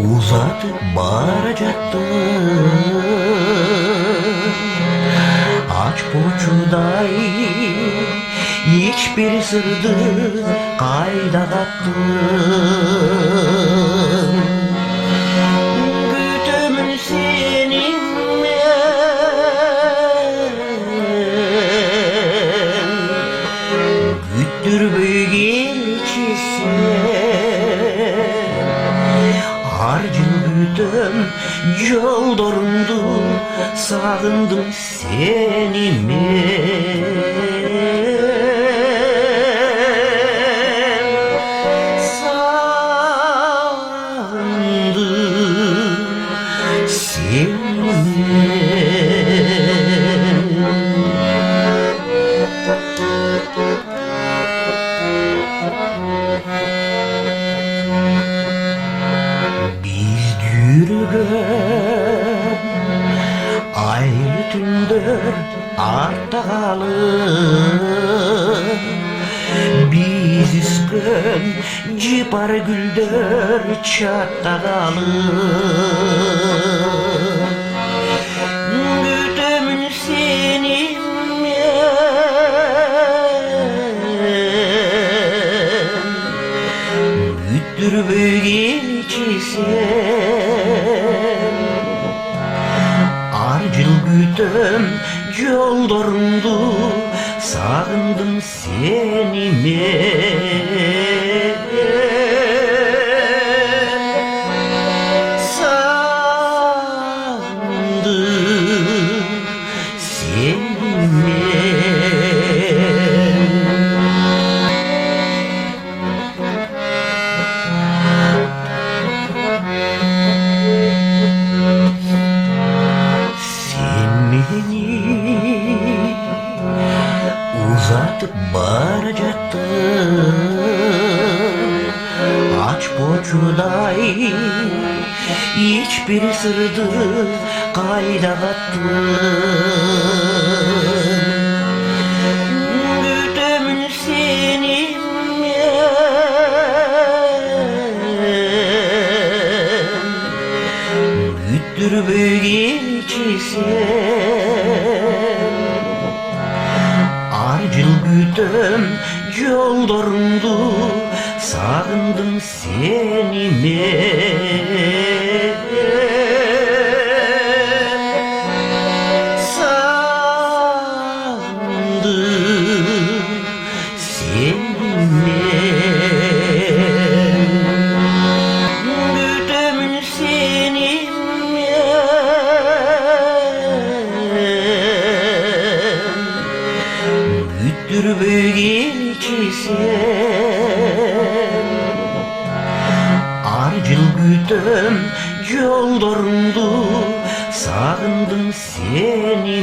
Uzatıp bağıracaktım, aç poçuday hiçbir sırdı kayda kattım. Gütümün seninle güttür büyügeçisi harcın büyüdüm yol dorundu sağındım seni sağındım seni Biz yürügen ayrı tündür artta kalır. Biz üskün cipar güldür çatta kalır. Gütümün senin güttür büyügeçisen arcıl gütüm yol dorundu sağındım seni sağındım seni Beni uzatıp bağıracaktın, aç poçuday hiçbir sırdı kayda kattın. Gütümün senin güttür büyügeçisen arcıl gütüm yol dorundu sağındım seni sağındım seni gütümün senin güttür büyügeçisen arcıl gütüm yol dorundu sağındım seni